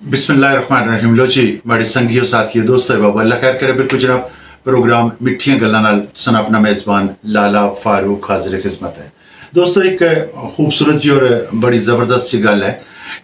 बिस्मिल्लाहिर्रहमानिर्रहीम। लो जी माड़े संगियो साथियों दोस्तों बाबा अल्लाह खैर करे। बिल्कुल जनाब प्रोग्राम मिठियां गल्लां नाल सन अपना मेज़बान लाला फारूक हाजिर खिदमत है। दोस्तों एक खूबसूरत जी और बड़ी ज़बरदस्त जी गल है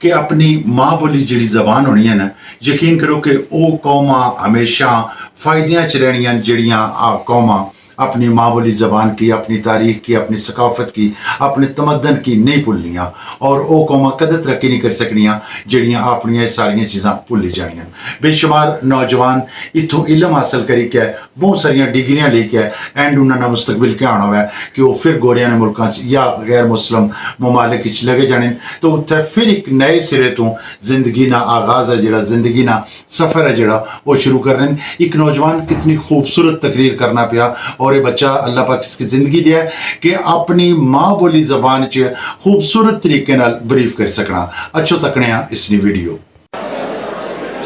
कि अपनी माँ बोली जी जबान होनी है ना, यकीन करो कि वो कौमां हमेशा फायदियां च रहनियां जड़ियां कौमां अपनी माँ बोली ज़बान की, अपनी तारीख की, अपनी सकाफत की, अपने तमदन की नहीं भुलनियाँ और वो कौमां कदे तरक्की नहीं कर सकनियाँ जड़ियाँ अपनियां सारियां चीज़ां भुली जानियां। बेशुमार नौजवान इत्थों इलम हासिल करी के बहुत सारियां डिग्रियां लेके एंड उन्होंने मुस्तकबिल क्या होना है कि वो फिर गोरियां ने मुल्कों या गैर मुस्लिम ममालिक लगे जाने, तो उत्थे फिर एक नए सिरे तो जिंदगी ना आगाज़ है जड़ा जिंदगी ना सफ़र है जड़ा वो शुरू कर रहे हैं। एक नौजवान कितनी खूबसूरत तकरीर करना पिया और ये बच्चा अल्लाह पाक इसकी ज़िंदगी दिया कि अपनी माँ बोली ज़बान च खूबसूरत तरीके नाल ब्रीफ कर सकना। अच्छो तकने इसनी वीडियो।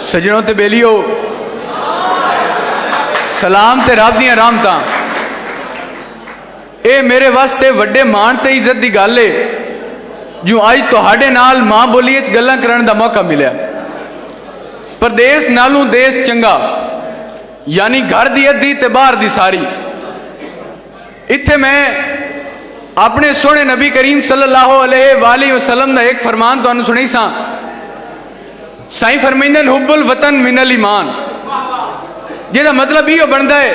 सजनों ते बेलियो सलाम ते रब दियां रहमतां। ये मेरे वास्ते वड्डे मान ते इज्जत दी गल है जो अज तुहाडे नाल माँ बोली च गल्लां करन दा मौका मिलिया। परदेस नालों देश चंगा, यानी घर दी अद्धी ते बाहर दी सारी। इत्थे मैं अपने सोहने नबी करीम सल्लल्लाहु अलैहि वसल्लम दा एक फरमान तुहानू सुनाई सा। साईं फरमाइंदे हुब्बुल वतन मिनल ईमान, जिहदा मतलब इहो बनदा है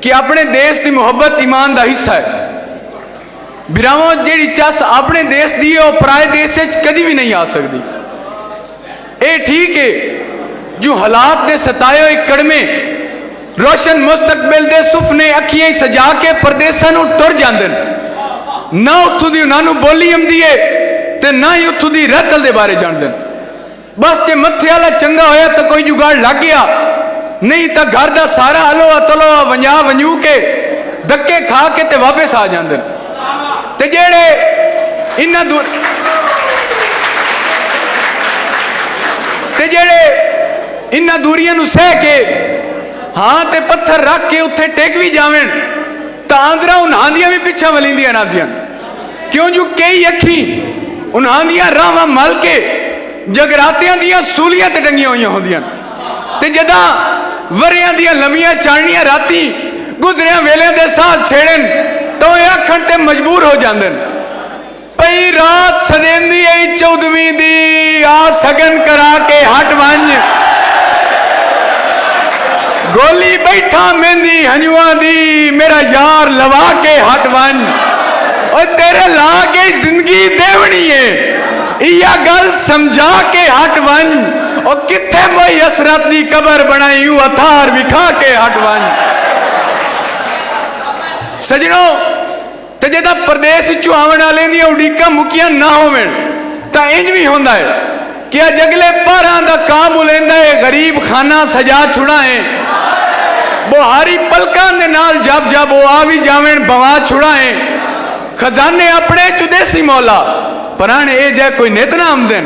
कि अपने देश की मुहब्बत ईमान का हिस्सा है। बिरावों जिहड़ी चस अपने देश की है पराए देश कभी भी नहीं आ सकती। ये ठीक है जो हालात के सताए हुए कड़मे रोशन मुस्तकबिल दे सुफने अखियां सजा के परदेसां नूं टुर जांदे ना उत्थों दी उन्हां नूं बोली आउंदी है ते ना ही उत्थों दी रतल दे बारे जानदे। बस जे मत्थे वाला चंगा होया तो कोई जुगाड़ लग गया, नहीं तो घर का सारा हलो तलो वंजा वंजू के धक्के खा के ते वापस आ जांदे। ते जेड़े इन्हां दूरियां नूं सह के हाँ ते पत्थर रख के उत्थे टेक भी जावें तो आंदरा उन्हां दियां भी पिछा वलिंदियां रहंदियां। क्यों जो कई अखी उन्हां दियां राहां मल के जगरातियां दियां सूलियां ते टंगियां होईयां होंदियां ते जदां वरियां दियां लंबियां चाणनियां राती गुजरिया वेले दे साथ छेड़न तो आखण ते मजबूर हो जांदे पई रात सदेंदी आई 14वीं दी आ सगन करा के हट वंज गोली बैठा मेहंदी हंजुआ दी मेरा यार लवा के हट वन और तेरे ला के जिंदगी देवनी है या गल समझा के हट वन और किथे मोई असरत दी कबर बनाई अथार विखा के हट वन। सजनों ते जदा प्रदेश चो आवन वाले दी उड़ीका मुकिया ना होवे तो इंज भी होंदा है कि अज अगले पारां दा काम उलेंदा है गरीब खाना सजा छुड़ाए बुहारी पलकां दे नाल जब जब वो आ भी जावें बवा छुड़ाए खजाने अपने चुदेसी मौला पराने ए जै कोई नित ना आमदन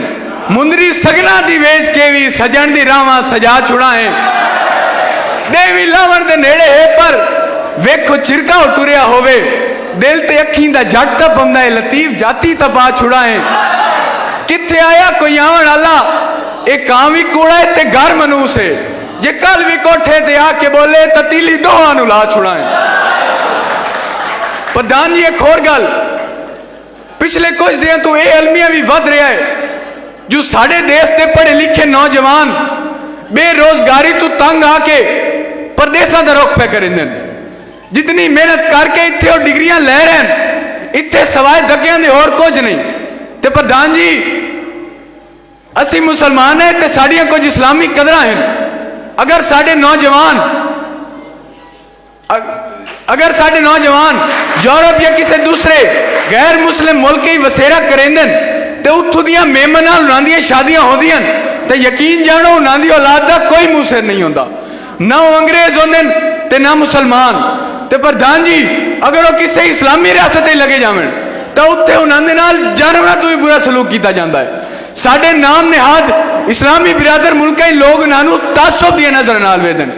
मुंदरी सगना दी वेच के भी सजन दी रावां सजा छुड़ाए देवी लावण दे नेड़े है पर वेखो चिरका तुरिया होवे दिल ते अखीं दा जट ता पौंदा है लतीफ जाती तपा छुड़ाए। किथे आया कोई आवन वाला एक कां भी कूड़ा है ते घर मनूस है जे कल भी कोठे ते आके बोले ततीली दोहां नूं ला छुड़ाए। प्रधान जी एक होर गल पिछले कुछ दिन तो यह अलमिया भी वध रहा है जो साढ़े देश के पढ़े लिखे नौजवान बेरोजगारी तो तंग आके परदेसां दा रुख पे करेंदे। जितनी मेहनत करके इत्थे और डिग्रियां ले रहे हैं इत्थे सवाए धक्कियां दे होर कुछ नहीं। ते प्रधान जी असी मुसलमान है ते साड़ियां कुछ इस्लामी कदरां हैं। अगर साढ़े नौजवान यूरोप या किसी दूसरे गैर मुस्लिम मुल्क ही वसेरा करेंदन तो उत्थों दियां मेमन नाल उन्हां दियां शादियां होंदियां तो यकीन जानो उन्हां दी औलाद दा कोई मुसर नहीं होंदा, ना वो अंग्रेज होंदे ते ना मुसलमान। ते प्रधान जी अगर वो किसी इस्लामी रियासत लगे जावन तो उत्थे उन्हां दे नाल जानवरां तो भी बुरा सलूक किया जाता है। साढ़े नाम निहाद इस्लामी बिरादर मुल्क लोग उन्होंने तासुब दी नजर नाल वेदन।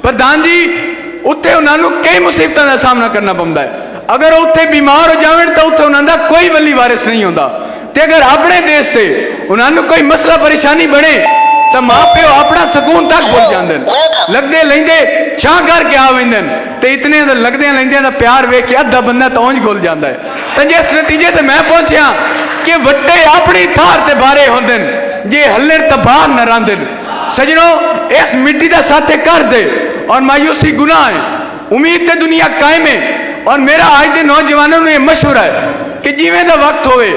प्रधान जी उत्थे उन्होंने कई मुसीबतों का सामना करना पड़ता है। अगर उत्थे बीमार हो जावन तो उत्थे उन्होंने कोई वली वारिस नहीं होता। ते अगर अपने देश से उन्होंने कोई मसला परेशानी बने तो माँ प्यो अपना सकून तक भुल जाते हैं। लगते लेंदे छां करके आ वेंदे ते इतने लगदे लेंदे दा प्यार वेख के अद्धा बंदा तो उंज घुल जाता है। तो जिस नतीजे ते मैं पहुंचया कि वड्डे अपनी थार ते बारे होंदे जे हल्ले तबाह न रहांदे। सजनों, इस मिट्टी का साथे कर्ज है और मायूसी गुनाह है। उम्मीद ते दुनिया कायम है और मेरा आज के नौजवानों ने मशवरा है कि जिवें दा वक्त होवे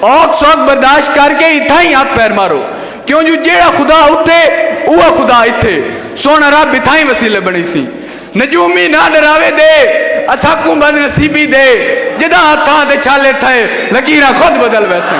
औख सौख बर्दाश्त करके इत्था ही हाथ पैर मारो, क्यों जो जेड़ा खुदा उत्थे वह खुदा इत्थे। सोना रब इत्था ही वसीले बनी सी। नजूमी ना डरावे दे असाकू बदनसीबी दे, जिदा हाथां ते छाले थे लकीरां खुद बदल वैसे।